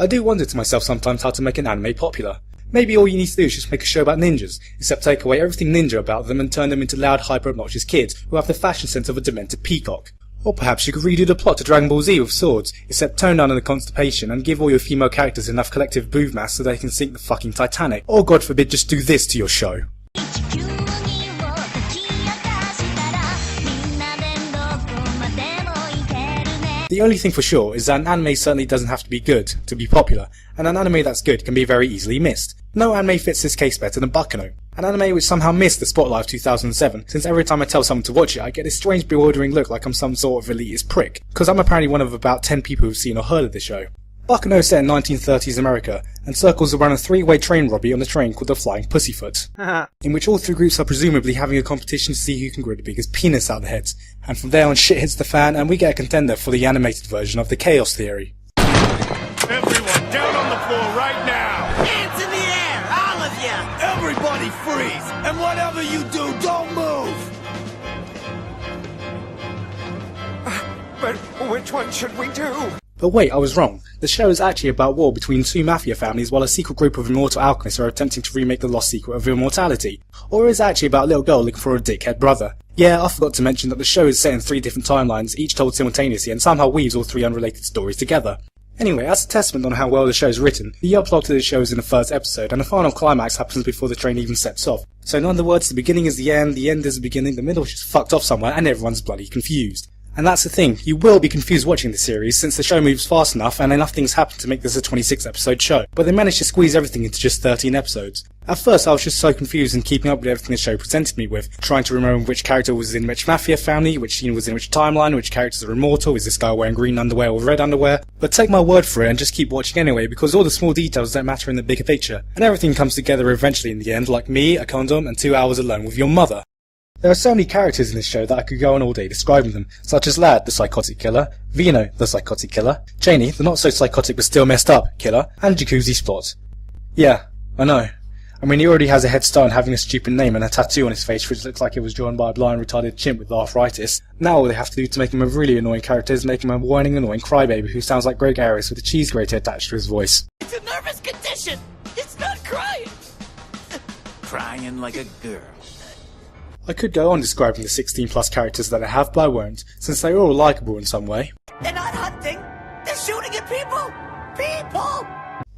I do wonder to myself sometimes how to make an anime popular. Maybe all you need to do is just make a show about ninjas, except take away everything ninja about them and turn them into loud, hyper-obnoxious kids who have the fashion sense of a demented peacock. Or perhaps you could redo the plot to Dragon Ball Z with swords, except tone down on the constipation and give all your female characters enough collective booth mass so they can sink the fucking Titanic. Or God forbid just do this to your show. The only thing for sure is that an anime certainly doesn't have to be good to be popular, and an anime that's good can be very easily missed. No anime fits this case better than Baccano, an anime which somehow missed the spotlight of 2007, since every time I tell someone to watch it I get this strange bewildering look like I'm some sort of elitist prick, because I'm apparently one of about 10 people who've seen or heard of the show. Baccano is set in 1930s America, and circles around a three-way train robbery on a train called the Flying Pussyfoot, in which all three groups are presumably having a competition to see who can grow the biggest penis out of their heads, and from there on shit hits the fan and we get a contender for the animated version of the Chaos Theory. Everyone down on the floor right now! Hands in the air, all of you! Everybody freeze! And whatever you do, don't move! But which one should we do? But wait, I was wrong. The show is actually about war between two mafia families while a secret group of immortal alchemists are attempting to remake the lost secret of immortality. Or is it actually about a little girl looking for a dickhead brother? Yeah, I forgot to mention that the show is set in 3 different timelines, each told simultaneously, and somehow weaves all 3 unrelated stories together. Anyway, as a testament on how well the show is written, the upload to the show is in the first episode, and the final climax happens before the train even sets off. So in other words, the beginning is the end is the beginning, the middle is just fucked off somewhere, and everyone's bloody confused. And that's the thing, you will be confused watching the series since the show moves fast enough and enough things happen to make this a 26 episode show, but they managed to squeeze everything into just 13 episodes. At first I was just so confused and keeping up with everything the show presented me with, trying to remember which character was in which mafia family, which scene was in which timeline, which characters are immortal, is this guy wearing green underwear or red underwear, but take my word for it and just keep watching anyway because all the small details don't matter in the bigger picture, and everything comes together eventually in the end like me, a condom, and 2 hours alone with your mother. There are so many characters in this show that I could go on all day describing them, such as Lad, the psychotic killer, Vino, the psychotic killer, Janie, the not so psychotic but still messed up killer, and Jacuzzi Splot. Yeah, I know. I mean, he already has a head start on having a stupid name and a tattoo on his face which looks like it was drawn by a blind retarded chimp with arthritis. Now all they have to do to make him a really annoying character is make him a whining annoying crybaby who sounds like Greg Ayres with a cheese grater attached to his voice. It's a nervous condition! It's not crying! Crying like a girl. I could go on describing the 16 plus characters that I have, but I won't, since they're all likeable in some way. They're not hunting! They're shooting at people! People!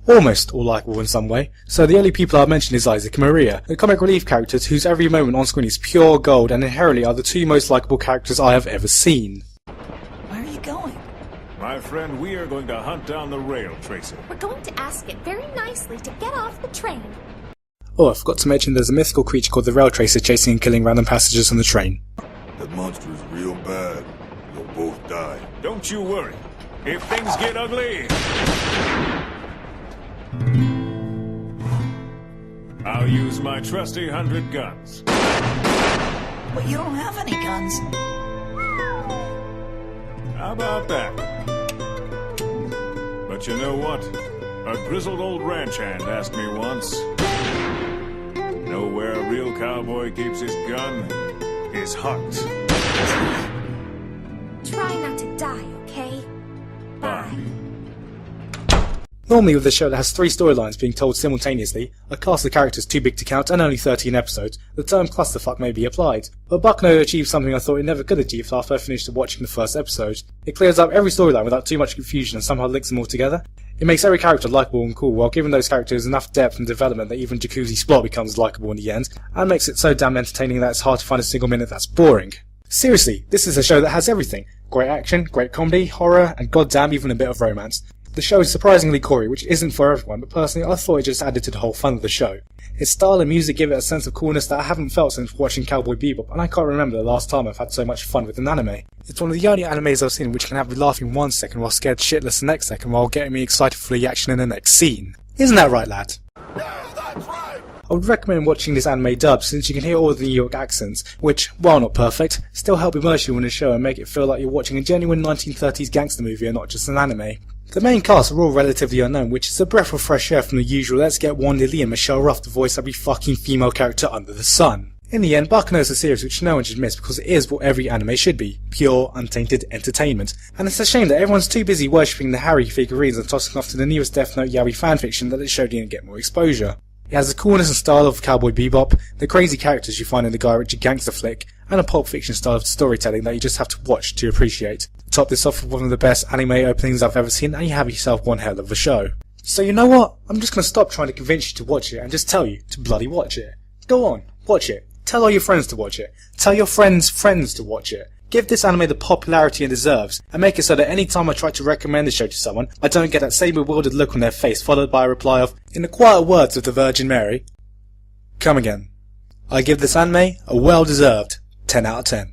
Almost all likeable in some way, so the only people I've mentioned is Isaac and Maria, the comic relief characters whose every moment on screen is pure gold and inherently are the 2 most likeable characters I have ever seen. Where are you going? My friend, we are going to hunt down the rail tracer. We're going to ask it very nicely to get off the train. Oh, I forgot to mention there's a mythical creature called the Rail Tracer chasing and killing random passengers on the train. That monster is real bad. You'll both die. Don't you worry. If things get ugly, I'll use my trusty 100 guns. But you don't have any guns. How about that? But you know what? A grizzled old ranch hand asked me once. Know where a real cowboy keeps his gun? His heart. Try not to die, okay? Bye. Normally with a show that has 3 storylines being told simultaneously, a cast of characters too big to count and only 13 episodes, the term clusterfuck may be applied. But Baccano achieved something I thought it never could achieve after I finished watching the first episode. It clears up every storyline without too much confusion and somehow links them all together. It makes every character likeable and cool while giving those characters enough depth and development that even Jacuzzi Splot becomes likeable in the end, and makes it so damn entertaining that it's hard to find a single minute that's boring. Seriously, this is a show that has everything. Great action, great comedy, horror, and goddamn even a bit of romance. The show is surprisingly gory, which isn't for everyone, but personally I thought it just added to the whole fun of the show. Its style and music give it a sense of coolness that I haven't felt since watching Cowboy Bebop, and I can't remember the last time I've had so much fun with an anime. It's one of the only animes I've seen which can have me laughing 1 second while scared shitless the next second while getting me excited for the action in the next scene. Isn't that right, lad? Yeah, that's right! I would recommend watching this anime dubbed since you can hear all of the New York accents, which, while not perfect, still help immerse you in the show and make it feel like you're watching a genuine 1930s gangster movie and not just an anime. The main cast are all relatively unknown, which is a breath of fresh air from the usual let's get Wanda Lee and Michelle Ruff to voice every fucking female character under the sun. In the end, Baccano is a series which no one should miss because it is what every anime should be, pure, untainted entertainment. And it's a shame that everyone's too busy worshipping the Harry figurines and tossing off to the newest Death Note yaoi fanfiction that it showed didn't get more exposure. It has the coolness and style of Cowboy Bebop, the crazy characters you find in the Guy Ritchie gangster flick, and a Pulp Fiction style of storytelling that you just have to watch to appreciate. Top this off with one of the best anime openings I've ever seen, and you have yourself one hell of a show. So you know what? I'm just gonna stop trying to convince you to watch it and just tell you to bloody watch it. Go on, watch it. Tell all your friends to watch it. Tell your friends' friends to watch it. Give this anime the popularity it deserves, and make it so that any time I try to recommend the show to someone, I don't get that same bewildered look on their face followed by a reply of, in the quiet words of the Virgin Mary, come again. I give this anime a well-deserved 10 out of 10.